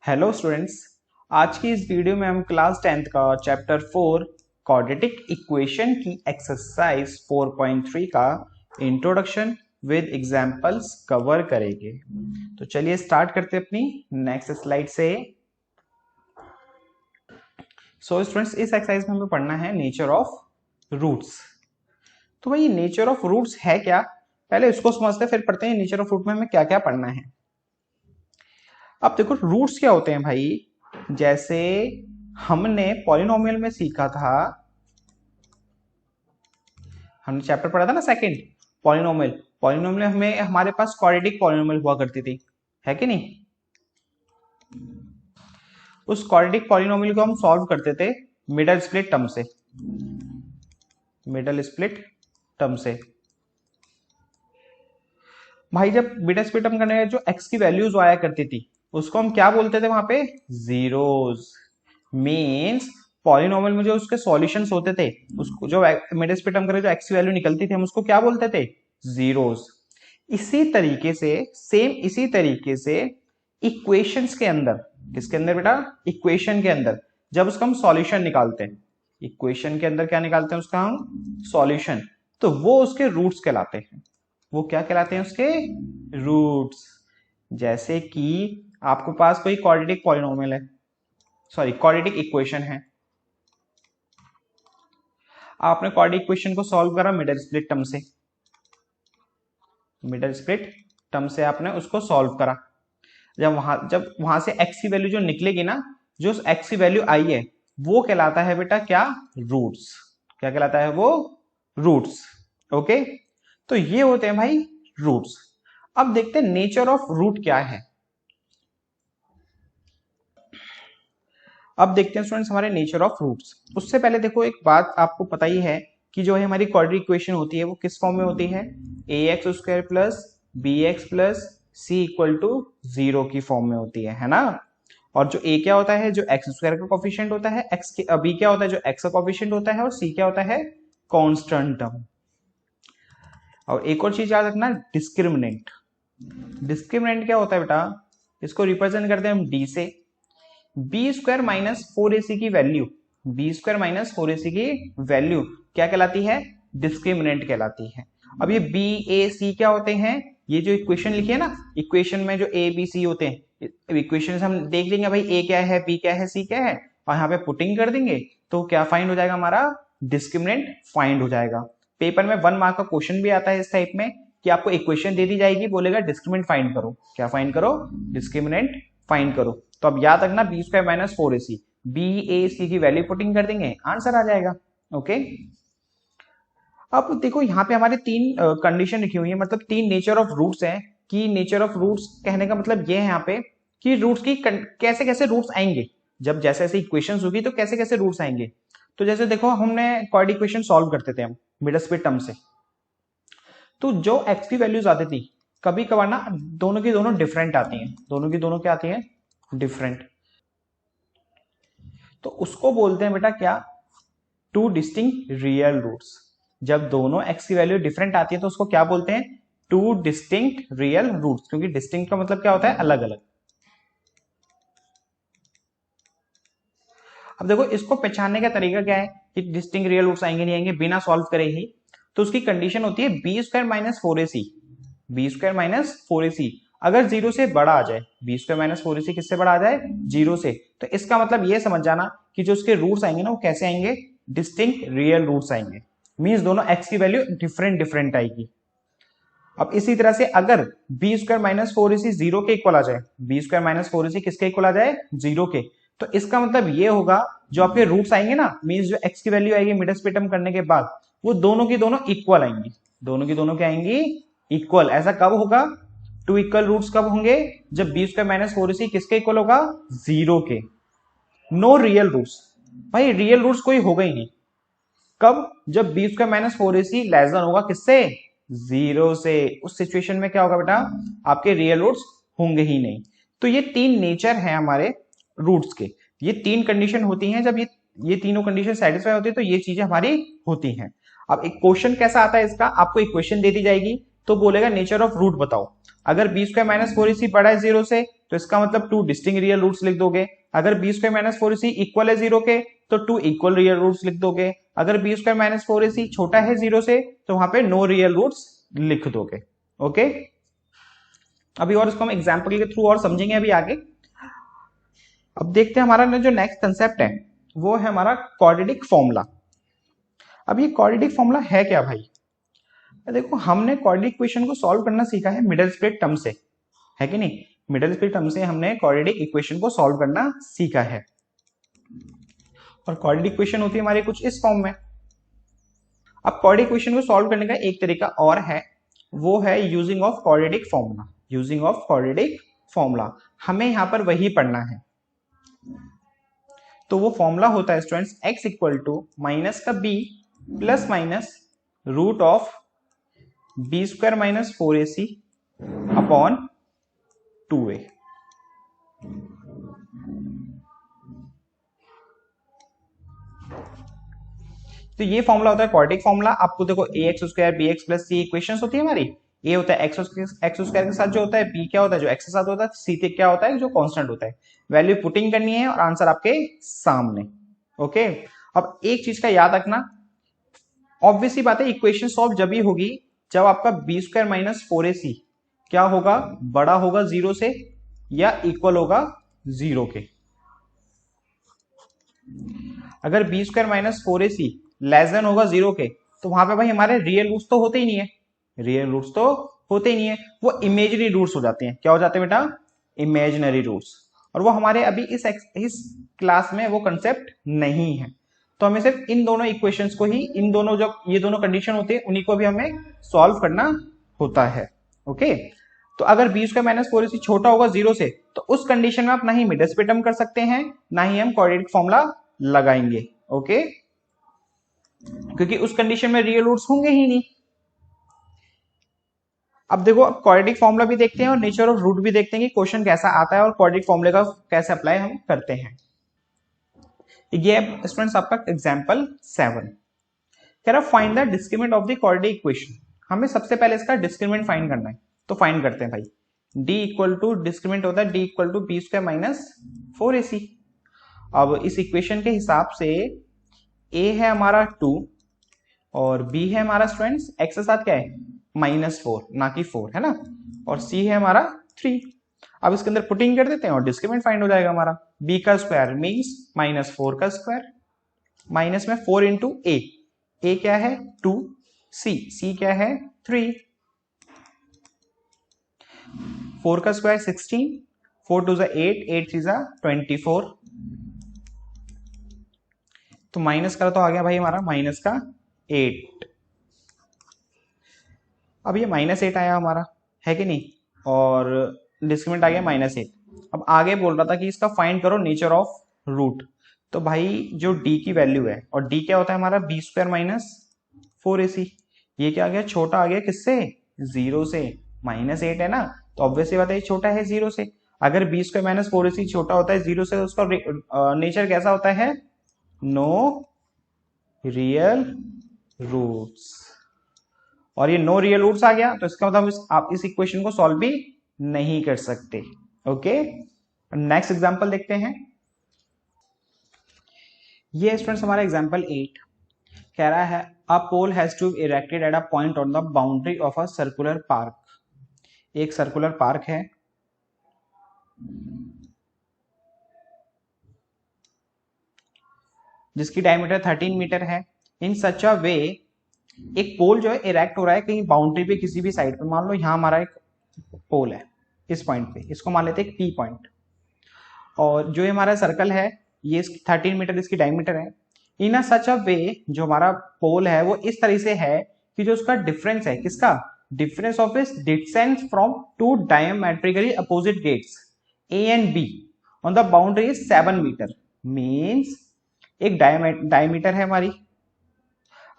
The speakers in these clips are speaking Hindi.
Hello students. आज की इस वीडियो में हम क्लास 10th का चैप्टर 4 क्वाड्रेटिक इक्वेशन की एक्सरसाइज 4.3 का इंट्रोडक्शन विद एग्जांपल्स कवर करेंगे। तो चलिए स्टार्ट करते हैं अपनी नेक्स्ट स्लाइड से। सो स्टूडेंट्स, इस एक्सरसाइज में हमें पढ़ना है नेचर ऑफ रूट्स। तो भाई नेचर ऑफ रूट्स है क्या, पहले इसको समझते हैं, फिर पढ़ते हैं नेचर ऑफ रूट में हमें क्या क्या पढ़ना है। अब देखो रूट्स क्या होते हैं भाई। जैसे हमने पॉलिनोमियल में सीखा था, हमने चैप्टर पढ़ा था ना सेकंड, पॉलिनोमियल। पॉलिनोमियल हमें हमारे पास क्वाड्रेटिक पॉलिनोमियल हुआ करती थी, है कि नहीं। उस क्वाड्रेटिक पॉलिनोमियल को हम सॉल्व करते थे मिडल स्प्लिट टर्म से। मिडल स्प्लिट टर्म से भाई, जब मिडल स्प्लिट टर्म करने जो एक्स की वैल्यूज आया करती थी उसको हम क्या बोलते थे वहां पे, जीरोस। मींस पॉलिनोमियल में जो उसके सॉल्यूशंस होते थे, उसको जो मिडल स्प्लिट टर्म करे जो एक्स की वैल्यू निकलती थी हम उसको क्या बोलते थे, जीरोस। इसी तरीके से सेम इसी तरीके से इक्वेशंस के अंदर, किसके अंदर बेटा, इक्वेशन के अंदर जब उसका हम सॉल्यूशन निकालते हैं, इक्वेशन के अंदर क्या निकालते हैं उसका हम सॉल्यूशन, तो वो उसके रूट्स कहलाते हैं। वो क्या कहलाते हैं, उसके रूट्स। जैसे कि आपके पास कोई क्वाड्रेटिक पॉलिनोमियल है, सॉरी क्वाड्रेटिक इक्वेशन है, आपने क्वाड्रेटिक इक्वेशन को सॉल्व करा मिडल स्प्लिट टर्म से, मिडल स्प्लिट टर्म से आपने उसको सॉल्व करा। जब वहां से एक्स की वैल्यू जो निकलेगी ना, जो एक्स की वैल्यू आई है वो कहलाता है बेटा क्या, रूट्स। क्या कहलाता है वो, रूट्स। ओके, तो ये होते हैं भाई रूट्स। अब देखते हैं नेचर ऑफ रूट क्या है। अब देखते हैं स्टूडेंट्स हमारे नेचर ऑफ रूट्स। उससे पहले देखो एक बात आपको पता ही है कि जो है हमारी क्वाड्रेटिक इक्वेशन होती है वो किस फॉर्म में होती है, ax square plus bx plus c equal to 0 की फॉर्म में होती है ना। और जो a क्या होता है, जो x स्क्वायर का कोफिशिएंट होता है, x के b क्या होता है, जो x का कोफिशिएंट होता है, और c क्या होता है, कांस्टेंट टर्म। और एक और चीज याद रखना, डिस्क्रिमिनेंट। डिस्क्रिमिनेंट क्या होता है बेटा, इसको रिप्रेजेंट करते हैं हम d से। बी स्क्वायर माइनस 4ac की value, B square minus 4ac की वैल्यू क्या कहलाती है, डिस्क्रिमिनेंट कहलाती है। अब ये बी ए सी क्या होते हैं, ये जो इक्वेशन लिखी है ना, इक्वेशन में जो ए बी सी होते हैं, इक्वेशन हम देख लेंगे भाई, ए क्या है, बी क्या है, सी क्या है, और यहाँ पे पुटिंग कर देंगे तो क्या फाइंड हो जाएगा, हमारा डिस्क्रिमिनेंट फाइंड हो जाएगा। पेपर में 1 मार्क का क्वेश्चन भी आता है इस टाइप में कि आपको इक्वेशन दे दी जाएगी, बोलेगा डिस्क्रिमिनेंट फाइंड करो। क्या फाइंड करो, डिस्क्रिमिनेंट फाइंड करो। तो अब याद रखना B square minus 4ac, B A C की वैल्यू पुटिंग कर देंगे, आंसर आ जाएगा। ओके, अब देखो यहाँ पे हमारे 3 कंडीशन लिखी हुई है, मतलब 3 नेचर ऑफ रूट्स हैं। कि नेचर ऑफ रूट्स कहने का मतलब ये है यहाँ पे कि रूट्स की कैसे कैसे रूट्स आएंगे, जब जैसे जैसे इक्वेशन होगी तो कैसे कैसे रूट्स आएंगे। तो जैसे देखो हमने क्वाड्रेटिक इक्वेशन सॉल्व करते थे हम मिडल स्प्लिट टर्म से, तो जो एक्स की वैल्यूज आती थी कभी कभार ना दोनों की दोनों डिफरेंट आती हैं, दोनों की दोनों क्या आती हैं, डिफरेंट। तो उसको बोलते हैं बेटा क्या, टू डिस्टिंक्ट रियल रूट्स। जब दोनों एक्स की वैल्यू डिफरेंट आती है तो उसको क्या बोलते हैं, टू डिस्टिंक्ट रियल रूट्स। क्योंकि डिस्टिंक्ट का मतलब क्या होता है, अलग अलग। अब देखो इसको पहचानने का तरीका क्या है कि डिस्टिंक्ट रियल रूट्स आएंगे नहीं आएंगे बिना सॉल्व करे ही, तो उसकी कंडीशन होती है B square minus 4ac, B square minus 4ac अगर 0 से बड़ा आ जाए, बी स्क्वायर माइनस 4ac किससे बड़ा आ जाए, 0 से, तो इसका मतलब ये समझ जाना कि जो उसके रूट्स आएंगे ना वो कैसे आएंगे, डिस्टिंक्ट रियल रूट्स आएंगे। मींस दोनों एक्स की वैल्यू डिफरेंट डिफरेंट आएगी। अब इसी तरह से अगर बी स्क्वायर माइनस 4ac 0 के इक्वल आ जाए, बी स्क्वायर माइनस 4ac किसके इक्वल आ जाए, 0 के, तो इसका मतलब ये होगा जो आपके रूट्स आएंगे ना, मींस जो एक्स की वैल्यू आएगी मिडल स्प्लिट टर्म करने के बाद, वो दोनों की दोनों इक्वल आएंगी, दोनों की दोनों क्या आएंगी, इक्वल। ऐसा कब होगा, टू इक्वल रूट्स कब होंगे, जब बी स्क्वायर माइनस 4ac किसके इक्वल होगा, 0 के। नो रियल रूट्स, भाई रियल रूट्स कोई होगा ही नहीं। कब, जब B square minus 4ac less than होगा किससे, 0 से। उस सिचुएशन में क्या होगा बेटा, आपके रियल रूट्स होंगे ही नहीं। तो ये 3 नेचर है हमारे रूट्स के, ये 3 कंडीशन होती हैं। जब ये तीनों कंडीशन सेटिस्फाई होती है तो ये चीजें हमारी होती हैं। अब एक क्वेश्चन कैसा आता है इसका, आपको इक्वेशन दे दी जाएगी तो बोलेगा नेचर ऑफ रूट बताओ। अगर बी स्क्वायर माइनस 4ac बड़ा है 0 से तो इसका मतलब 2 डिस्टिंक्ट रियल रूट्स लिख दोगे। अगर B square minus 4ac equal है 0 के तो 2 इक्वल रियल रूट्स लिख दोगे। अगर बी स्क्वायर माइनस 4ac छोटा है 0 से तो वहां पे नो रियल रूट्स लिख दोगे। ओके, अभी और इसको हम एग्जाम्पल के थ्रू और समझेंगे अभी आगे। अब देखते हैं हमारा जो नेक्स्ट कंसेप्ट है वो है हमारा क्वाड्रेटिक फॉर्मूला। अब ये क्वाड्रेटिक फॉर्मूला है क्या भाई? देखो, हमने क्वाड्रेटिक इक्वेशन को सॉल्व करना सीखा है मिडिल स्प्लिट टर्म से, है कि नहीं? मिडिल स्प्लिट टर्म से हमने क्वाड्रेटिक इक्वेशन को सॉल्व करना सीखा है, और क्वाड्रेटिक इक्वेशन होती है हमारी कुछ इस फॉर्म में। अब क्वाड्रेटिक इक्वेशन को सॉल्व करने का एक तरीका और है, वो है using of quadratic formula. Using of quadratic formula हमें यहां पर वही पढ़ना है। तो वो फॉर्मूला होता है students x equal to minus का b plus minus root of B square minus 4ac upon 2a। तो ये फॉर्मूला होता है क्वाड्रेटिक फॉर्मूला। आपको देखो ax square bx plus c equations होती है हमारी। ए होता है एक्स स्क्वायर के साथ जो होता है, बी क्या होता है जो एक्स के साथ होता है, सी क्या होता है जो कांस्टेंट होता है। वैल्यू पुटिंग करनी है और आंसर आपके सामने। ओके, अब एक चीज का याद रखना, ऑब्वियसली बात है इक्वेशन सॉल्व जब ही होगी जब आपका बी स्क्वायर माइनस 4ac क्या होगा, बड़ा होगा 0 से या इक्वल होगा 0 के। अगर B square minus 4ac less than होगा 0 के तो वहां पे भाई हमारे रियल रूट्स तो होते ही नहीं है। रियल रूट्स तो होते ही नहीं है, वो इमेजिनरी रूट्स हो जाते हैं। क्या हो जाते हैं बेटा? Imaginary roots. और वो हमारे अभी इस क्लास में वो कंसेप्ट नहीं है। तो हमें सिर्फ इन दोनों इक्वेशंस को ही, इन दोनों जो ये दोनों कंडीशन होती है उन्हीं को भी हमें सॉल्व करना होता है। ओके, तो अगर बी स्क्वायर माइनस 4ac छोटा होगा 0 से तो उस कंडीशन में आप ना ही मिडिल स्प्लिट टर्म कर सकते हैं ना ही हम क्वाड्रेटिक फॉर्मूला लगाएंगे। ओके, क्योंकि उस कंडीशन में रियल रूट्स होंगे ही नहीं। अब देखो, अब क्वाड्रेटिक फॉर्मूला भी देखते हैं और नेचर ऑफ रूट भी देखते हैं कि क्वेश्चन कैसा आता है और क्वाड्रेटिक फॉर्मूले का कैसे अप्लाई हम करते हैं। ये स्टूडेंट्स आपका एग्जांपल 7 कह रहा find the discriminant of the quadratic equation. हमें सबसे पहले इसका डिस्क्रिमिनेंट फाइंड करना है, तो फाइंड करते हैं भाई। d इक्वल टू डिस्क्रिमिनेंट होता है d equal to B square minus 4ac। अब इस इक्वेशन के हिसाब से a है हमारा 2 और b है हमारा स्टूडेंट्स x के साथ क्या है -4 ना कि 4 है ना, और c है हमारा 3। अब इसके अंदर पुटिंग कर देते हैं और डिस्क्रिमिनेंट फाइंड हो जाएगा हमारा। b का स्क्वायर मींस -4 का स्क्वायर, माइनस में 4 इंटू a क्या है 2, c क्या है 3, 4 का स्क्वायर 16, 4 2 8, 8 3 24। तो माइनस करा तो आ गया भाई हमारा माइनस का 8। अब ये -8 आया हमारा, है कि नहीं, और डिस्क्रिमिनेंट आ गया -8। अब आगे बोल रहा था कि इसका फाइंड करो नेचर ऑफ रूट। तो भाई जो d की वैल्यू है, और d क्या होता है हमारा बी स्क्वायर माइनस 4ac, ये क्या आ गया छोटा आ गया किससे 0 से, -8 है ना, तो ऑब्वियसली बात है ये छोटा है 0 से। अगर बी स्क्वायर माइनस 4ac छोटा होता है 0 से तो उसका नेचर कैसा होता है, नो रियल रूट्स। और ये नो रियल रूट्स आ गया तो इसका मतलब आप इस इक्वेशन को सॉल्व भी नहीं कर सकते। ओके, नेक्स्ट एग्जांपल देखते हैं। ये स्टूडेंट्स हमारा एग्जांपल 8 कह रहा है a pole has to be erected at a point on the boundary of a circular park. एक सर्कुलर पार्क है, जिसकी डायमीटर 13 मीटर है। इन सच अ वे एक पोल जो है इरेक्ट हो रहा है कहीं बाउंड्री पे किसी भी साइड पे। मान लो यहां हमारा एक पोल है इस पॉइंट पे, इसको मान लेते हैं पी पॉइंट, और जो हमारा सर्कल है ये 13 मीटर इसकी डायमीटर है। इन अ सच अ वे जो हमारा पोल है वो इस तरह से है कि जो उसका डिफरेंस है, किसका डिफरेंस ऑफ इस distance from two diametrically opposite gates A and B on the boundary is 7 metre. Means एक डायमीटर है हमारी।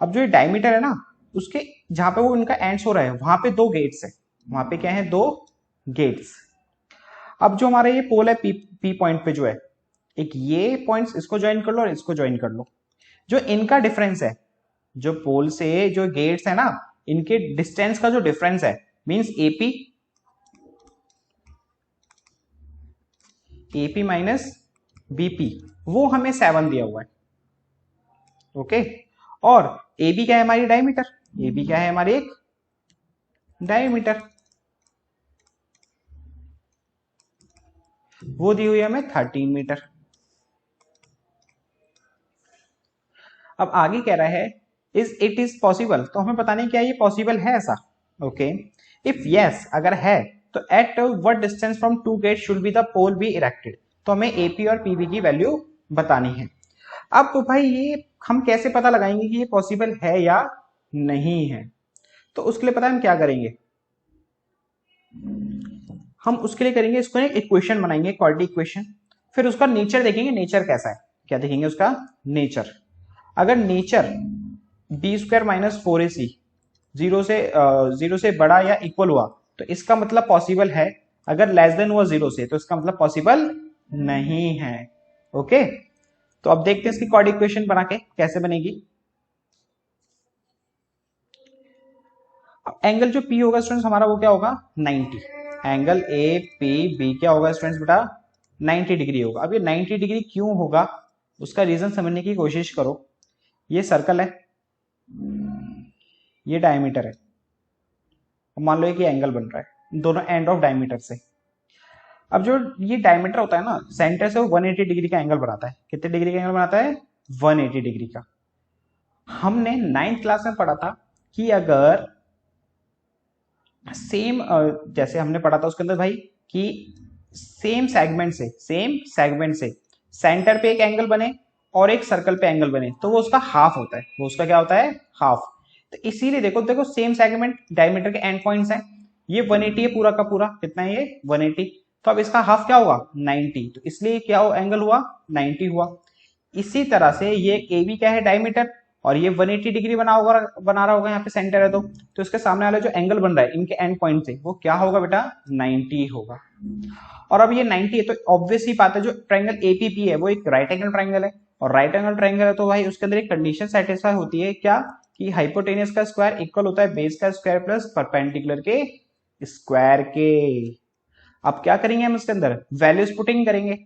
अब जो ये डायमीटर है ना, उसके जहां पे वो इनका एंड्स हो रहा है वहां पे 2 गेट्स है। वहां पे क्या है 2 गेट्स। अब जो हमारा ये पोल है पी पॉइंट पे जो है, एक ये पॉइंट्स इसको ज्वाइन कर लो और इसको ज्वाइन कर लो। जो इनका डिफरेंस है, जो पोल से जो गेट्स है ना, इनके डिस्टेंस का जो डिफरेंस है means AP AP minus BP, वो हमें 7 दिया हुआ है। ओके, और AB क्या है हमारी डायमीटर, AB क्या है हमारी एक डायमीटर, वो दी हुई है हमें 13 मीटर। अब आगे कह रहा है इज इट इज पॉसिबल, तो हमें पता नहीं क्या ये पॉसिबल है ऐसा। ओके, इफ यस अगर है तो at what distance from two gate should be the pole be erected, तो हमें एपी और पीबी की वैल्यू बतानी है। अब तो भाई ये हम कैसे पता लगाएंगे कि ये पॉसिबल है या नहीं है, तो उसके लिए पता है हम क्या करेंगे, हम उसके लिए करेंगे इसको एक इक्वेशन बनाएंगे, क्वाड्रेटिक इक्वेशन, फिर उसका नेचर देखेंगे, नेचर कैसा है, क्या देखेंगे उसका नेचर। अगर nature B square minus 4ac zero से बड़ा या इक्वल हुआ तो इसका मतलब पॉसिबल है, अगर लेस देन हुआ जीरो से तो इसका मतलब पॉसिबल नहीं है। ओके, तो अब देखते हैं इसकी क्वाड्रेटिक इक्वेशन बना के कैसे बनेगी। एंगल जो P होगा स्टूडेंट्स हमारा वो क्या होगा 90, एंगल ए पी बी क्या होगा स्टूडेंट्स बेटा 90 डिग्री होगा। अब ये 90 डिग्री क्यों होगा उसका रीजन समझने की कोशिश करो। ये सर्कल है, ये डायमीटर है, मान लो कि एंगल बन रहा है दोनों एंड ऑफ डायमीटर से। अब जो ये डायमीटर होता है ना सेंटर से वो 180 डिग्री का एंगल बनाता है। कितने डिग्री का एंगल बनाता है 180 डिग्री का। हमने 9th क्लास में पढ़ा था कि अगर सेम जैसे हमने पढ़ा था उसके अंदर भाई कि सेम सेगमेंट से सेंटर पे एक एंगल बने और एक सर्कल पे एंगल बने तो वो उसका हाफ होता है, वो उसका क्या होता है हाफ। तो इसीलिए देखो सेम सेगमेंट डायमीटर के एंड पॉइंट्स हैं, ये 180 है पूरा का पूरा, कितना है ये 180, तो अब इसका हाफ क्या होगा 90, तो इसलिए क्या एंगल हुआ 90 हुआ। इसी तरह से ये AB क्या है डायमीटर और ये 180 डिग्री बना रहा होगा यहाँ पे सेंटर है तो इसके सामने वाला जो एंगल बन रहा है इनके एंड पॉइंट से वो क्या होगा बेटा 90 होगा। और अब ये 90 है तो ऑब्वियस ही बात है जो ट्रायंगल APP है वो एक राइट एंगल ट्रायंगल है, और राइट एंगल ट्रायंगल है तो भाई उसके अंदर एक कंडीशन सेटिस्फाई होती है क्या कि हाइपोटेनस का स्क्वायर इक्वल होता है बेस का स्क्वायर प्लस परपेंडिकुलर के स्क्वायर के। अब क्या करेंगे हम इसके अंदर वैल्यूज पुटिंग करेंगे।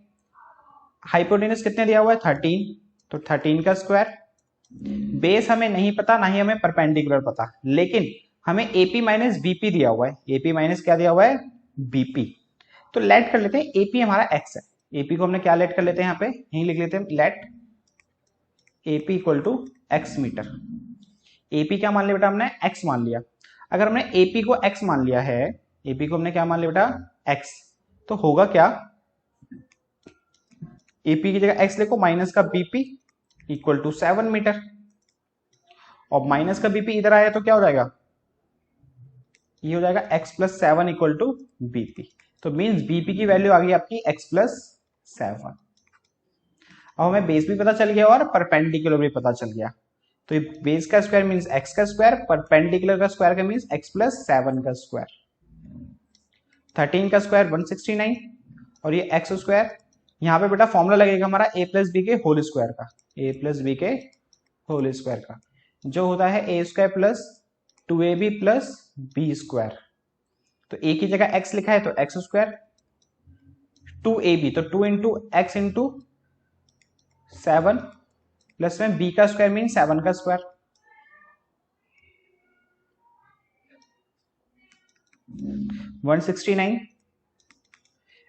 हाइपोटेनस कितने दिया हुआ है 13, तो 13 का स्क्वायर, बेस हमें नहीं पता ना ही हमें परपेंडिकुलर पता, लेकिन हमें AP माइनस बीपी दिया हुआ है, AP माइनस क्या दिया हुआ है BP, तो लेट कर लेते हैं AP हमारा x है, AP को हमने क्या लेट कर लेते हैं यहाँ पे यही लिख लेते हैं let AP equal to x metre. AP क्या मान लिया बेटा हमने x मान लिया। अगर हमने AP को x मान लिया है, AP को हमने क्या मान लिया बेटा x, तो होगा क्या AP की जगह x लिखो माइनस का BP इक्वल टू 7 मीटर, और माइनस का BP इधर आया तो क्या हो जाएगा ये हो जाएगा x plus 7 equal to BP, तो मीन्स BP की वैल्यू आ गई आपकी x प्लस 7। अब हमें बेस भी पता चल गया और परपेंडिकुलर भी पता चल गया, तो ये बेस का स्क्वायर मीन्स x का स्क्वायर, परपेंडिकुलर का स्क्वायर का मीन्स x प्लस 7 का स्क्वायर, 13 का स्क्वायर 169 और ये x स्क्वायर, यहाँ पे बेटा फॉर्मूला लगेगा हमारा a प्लस बी के होल स्क्वायर का, a प्लस बी के होल स्क्वायर का जो होता है a square plus 2ab plus B square, तो a की जगह x लिखा है तो x स्क्वायर, 2ab तो 2 इंटू एक्स इंटू 7 प्लस में b का स्क्वायर मीन 7 का square,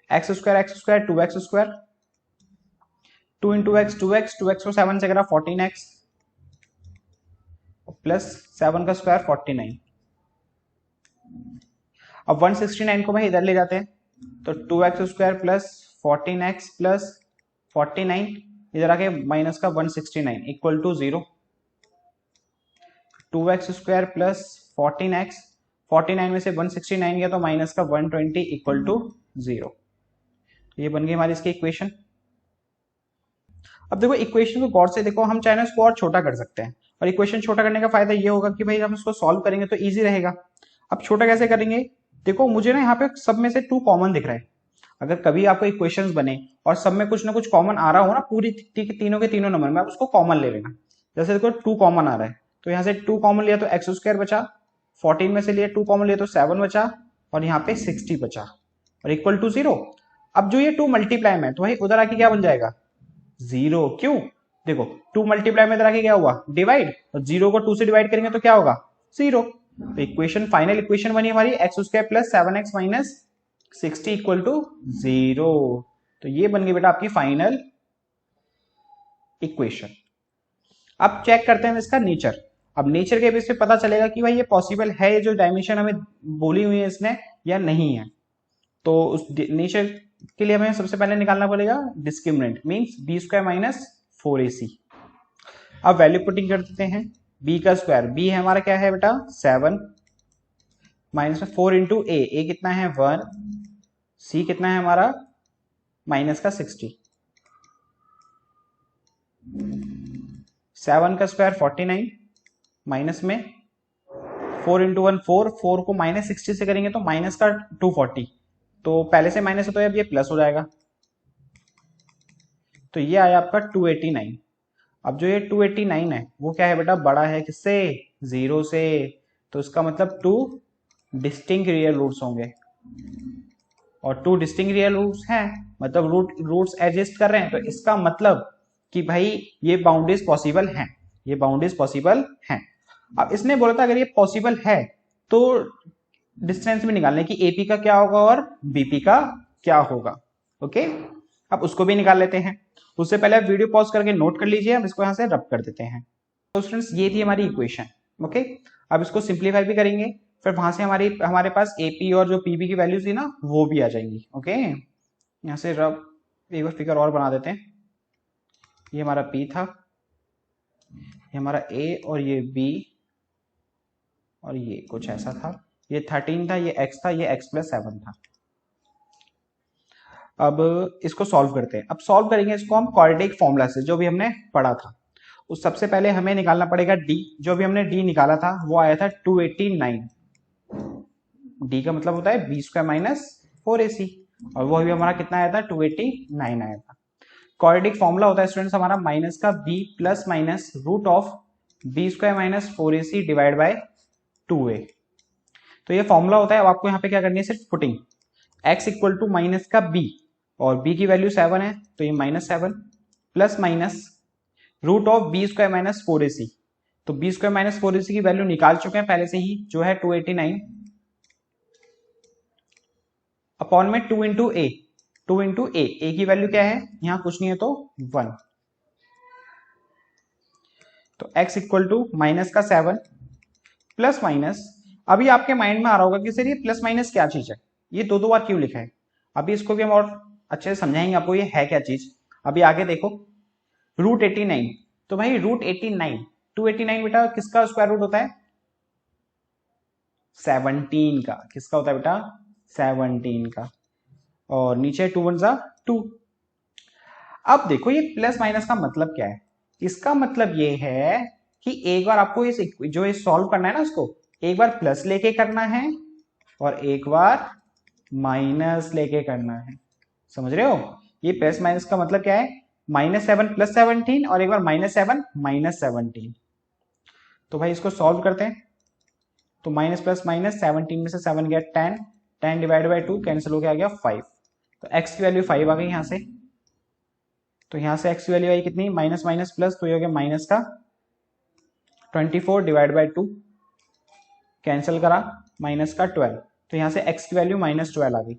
x square 2x square, 2 into x 2x को 7 से करा 14x प्लस 7 का स्क्वायर 49। अब 169 को भाई इधर ले जाते हैं तो 2x square plus 14x plus 49 इधर आके माइनस का 169 equal to 0, 2x square plus 14x 49 में से 169 गया तो माइनस का 120 इक्वल टू 0। ये बन गई हमारी इसकी इक्वेशन। अब देखो इक्वेशन को गौर से देखो, हम चाहे इसको और छोटा कर सकते हैं, और इक्वेशन छोटा करने का फायदा ये होगा कि भाई हम इसको सॉल्व करेंगे तो इजी रहेगा। अब छोटा कैसे करेंगे, देखो मुझे ना यहाँ पे सब में से 2 कॉमन दिख रहा है। अगर कभी आपको इक्वेशंस बने और सब में कुछ ना कुछ कॉमन आ रहा हो ना पूरी तीनों के तीनों नंबर में, आप उसको कॉमन ले लेना। जैसे देखो 2 कॉमन आ रहा है तो यहाँ से 2 कॉमन लिया तो एक्स स्क्वायर बचा, 14 में से लिया 2 कॉमन लिया तो 7 बचा, और यहाँ पे 60 बचा और इक्वल टू 0। अब जो ये 2 मल्टीप्लाई में है तो भाई उधर आके क्या बन जाएगा 0। क्यों? देखो 2 मल्टीप्लाई में इधर आके क्या हुआ डिवाइड, और 0 को 2 से डिवाइड करेंगे तो क्या होगा 0। तो इक्वेशन फाइनल इक्वेशन बनी हमारी x square plus 7x minus 60 equal to 0। तो ये बन गई बेटा आपकी फाइनल इक्वेशन। अब चेक करते हैं इसका नेचर। अब नेचर के बेस पे पता चलेगा कि भाई ये पॉसिबल है, ये जो डायमेंशन हमें बोली हुई है इसने, या नहीं है। तो उस नेचर के लिए हमें सबसे पहले निकालना पड़ेगा discriminant, means B square minus 4ac। अब वैल्यू पुटिंग कर देते हैं। b का स्क्वायर, b है हमारा क्या है बेटा 7 माइनस में 4 इंटू ए कितना है 1, c कितना है हमारा माइनस का 60, 7 का स्क्वायर 49 माइनस में 4 इंटू 1 4, 4 को माइनस 60 से करेंगे तो माइनस का 240, तो पहले से माइनस है तो अब ये प्लस हो जाएगा, तो ये आया आपका 289। अब जो ये 289 है वो क्या है बेटा बड़ा है किससे 0 से, तो इसका मतलब 2 डिस्टिंक्ट रियल रूट्स होंगे, और 2 डिस्टिंक्ट रियल रूट्स हैं मतलब रूट्स एग्जिस्ट कर रहे हैं, तो इसका मतलब कि भाई ये बाउंड्रीज पॉसिबल हैं, ये बाउंड्रीज पॉसिबल हैं। अब इसने बोला था अगर ये पॉसिबल है तो डिस्टेंस भी निकालने की एपी का क्या होगा और बीपी का क्या होगा। ओके, अब उसको भी निकाल लेते हैं। उससे पहले आप वीडियो पॉज करके नोट कर लीजिए, हम इसको यहां से रब कर देते हैं। तो स्टूडेंट्स ये थी हमारी इक्वेशन। ओके, अब इसको सिंप्लीफाई भी करेंगे, फिर वहां से हमारे पास एपी और जो पीबी की वैल्यूज थी ना वो भी आ जाएंगी। ओके, यहां से रब एक बार फिगर और बना देते हैं। ये हमारा पी था, ये हमारा ए, और ये बी, और ये कुछ ऐसा था, ये 13 था, ये x था, ये x प्लस 7 था। अब इसको सॉल्व करते हैं। अब सॉल्व करेंगे इसको हम क्वाड्रेटिक फॉर्मूला से, जो भी हमने पढ़ा था। उस सबसे पहले हमें निकालना पड़ेगा d। जो भी हमने d निकाला था वो आया था 289। d का मतलब होता है बी स्क्वायर माइनस 4ac, और वो भी हमारा कितना आया था 289 आया था। क्वाड्रेटिक फॉर्मूला होता है स्टूडेंट्स हमारा माइनस का b plus minus root of B square minus 4ac divide by 2a। तो ये फॉर्मूला होता है। अब आपको यहाँ पे क्या करनी है सिर्फ putting, x equal to minus का b, और b की वैल्यू 7 है तो ये -7 plus minus root of B square minus 4ac। तो बी स्क्वायर माइनस 4ac की वैल्यू निकाल चुके हैं पहले से ही, जो है 289 अपॉन में 2 इंटू ए, 2 इंटू ए की वैल्यू क्या है यहां कुछ नहीं है तो 1। तो x इक्वल टू माइनस का 7 प्लस माइनस, अभी आपके माइंड में आ रहा होगा कि सर ये प्लस माइनस क्या चीज है, ये दो बार क्यों लिखा है। अभी इसको भी हम और अच्छे से समझाएंगे आपको ये है क्या चीज। अभी आगे देखो रूट 89, तो भाई रूट 89 289 बेटा किसका स्क्वायर रूट होता है 17 का। किसका होता है बेटा 17 का, और नीचे 2 1 जा 2। अब देखो ये प्लस माइनस का मतलब क्या है, इसका मतलब ये है कि एक बार आपको इस जो ये सॉल्व करना है ना इसको एक बार प्लस लेके करना है और एक बार माइनस लेके करना है। समझ रहे हो, ये प्लस माइनस का मतलब क्या है -7 प्लस 17, और एक बार -7 माइनस 17। तो भाई इसको सॉल्व करते हैं। तो माइनस प्लस माइनस 17 में से 7 गया 10, 10 डिवाइड बाई 2 कैंसिल हो गया, आ गया 5। तो x की वैल्यू 5 आ गई यहाँ से। तो यहाँ से x की वैल्यू आई कितनी माइनस माइनस प्लस, तो ये हो गया माइनस का 24 डिवाइड बाई 2 कैंसिल करा माइनस का 12। तो यहाँ से x की वैल्यू -12 आ गई,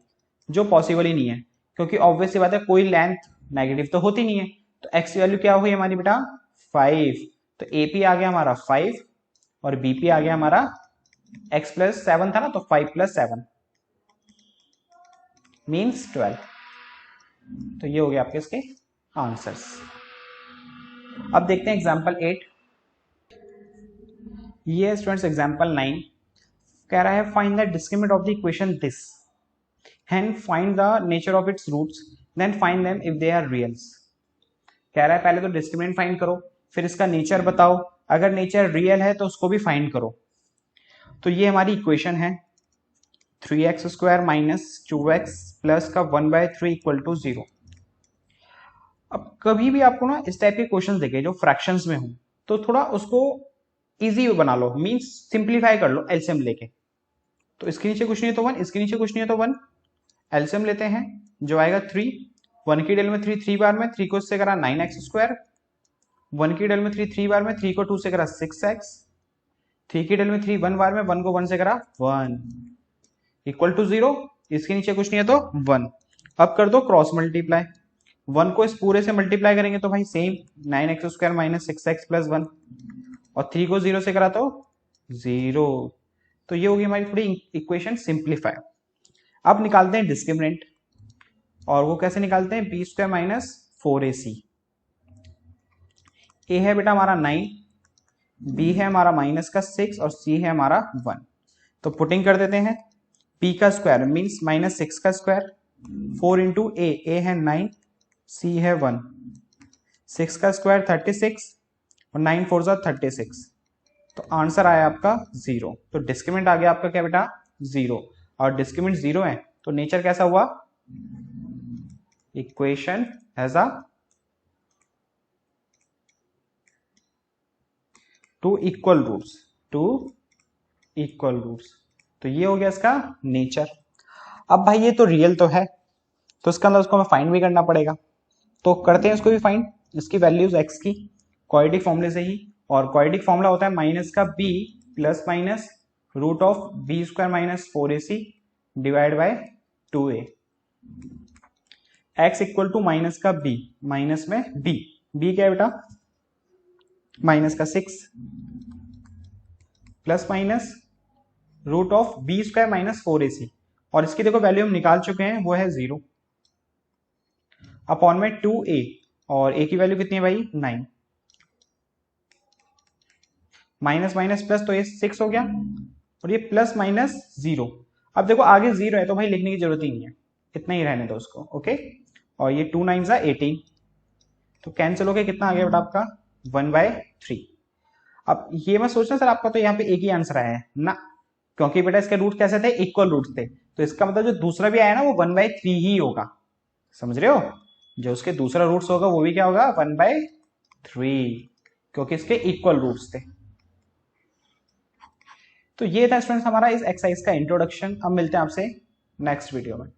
जो पॉसिबल ही नहीं है क्योंकि ऑब्वियस सी बात है कोई लेंथ नेगेटिव तो होती नहीं है। तो x की वैल्यू क्या हुई हमारी बेटा 5। तो AP आ गया हमारा 5 और BP आ गया हमारा x प्लस 7 था ना, तो 5 प्लस 7 मीन्स 12। तो ये हो गया आपके इसके आंसर्स। अब देखते हैं एग्जाम्पल 8। ये स्टूडेंट्स एग्जाम्पल 9 कह रहा है find the discriminant of the equation this, hand find the nature of its roots, then find them if they are reals. कह रहा है पहले तो डिस्क्रिमिनेंट फाइंड करो, फिर इसका नेचर बताओ, अगर नेचर रियल है तो उसको भी फाइंड करो। तो ये हमारी इक्वेशन है 3x square minus 2x plus का 1/3 इक्वल टू 0। अब कभी भी आपको ना इस टाइप के क्वेश्चन देखे जो फ्रैक्शंस में हो तो थोड़ा उसको इजी बना लो, मींस सिंप्लीफाई कर लो एलसीएम लेके। तो इसके नीचे कुछ नहीं है तो 1, इसके नीचे कुछ नहीं है तो 1, एलसीएम लेते हैं जो आएगा 3, 1 की डेल में 3 3 बार में, 3 को इससे करा 9x², 1 की डेल में 3 3 बार में, 3 को 2 से करा 6x, 3 की डेल में 3 1 बार में, 1 को 1 से करा 1 इक्वल टू 0, इसके नीचे कुछ नहीं है तो 1। अब कर दो क्रॉस मल्टीप्लाई, 1 को इस पूरे से मल्टीप्लाई करेंगे तो भाई same 9x² minus 6x plus 1, और 3 को 0 से करा तो 0। तो ये होगी हमारी थोड़ी इक्वेशन सिंप्लीफाई। अब निकालते हैं डिस्क्रिमिनेंट, और वो कैसे निकालते हैं, b² माइनस 4ac। a है बेटा हमारा 9, b है हमारा माइनस का 6 और c है हमारा 1। तो पुटिंग कर देते हैं, b का स्क्वायर मीन्स माइनस 6 का स्क्वायर, 4 इंटू a है 9, c है 1, 6 का स्क्वायर 36 और 9 4 जा 36, तो आंसर आया आपका 0। तो डिस्क्रिमिनेंट आ गया आपका क्या बेटा 0, और डिस्क्रिमिनेंट 0 है तो नेचर कैसा हुआ, equation has a two equal roots, तो ये हो गया इसका नेचर। अब भाई ये तो रियल तो है, तो इसका अंदर उसको हमें फाइंड भी करना पड़ेगा, तो करते हैं इसको भी फाइंड, इसकी वैल्यूज x की क्वाड्रेटिक फॉर्मूले से ही, और क्वाड्रेटिक फॉर्मूला होता है माइनस का b plus minus root of b² minus 4ac divide by 2a, x equal to minus का b, माइनस में b क्या है बेटा माइनस का 6 plus minus root of b² minus 4ac, और इसकी देखो वैल्यू हम निकाल चुके हैं, वो है 0 अपॉन में 2a, और a की वैल्यू कितनी है भाई 9, माइनस माइनस प्लस तो ये 6 हो गया, और ये प्लस माइनस 0। अब देखो आगे 0 है तो भाई लिखने की जरूरत ही नहीं है, इतना ही रहने दो उसको, ओके। और ये 2 9 18, तो कैंसिल हो गया, कितना आ गया बेटा आपका 1/3। अब ये मत सोचना सर आपका तो यहाँ पे एक ही आंसर आया है ना, क्योंकि बेटा इसके रूट कैसे थे, इक्वल रूट थे, तो इसका मतलब जो दूसरा भी आया ना वो 1/3 ही होगा, समझ रहे हो, जो उसके दूसरा रूट्स होगा वो भी क्या होगा 1/3, क्योंकि इसके इक्वल रूट्स थे। तो ये था स्टूडेंट्स हमारा इस एक्सरसाइज का इंट्रोडक्शन। अब मिलते हैं आपसे नेक्स्ट वीडियो में।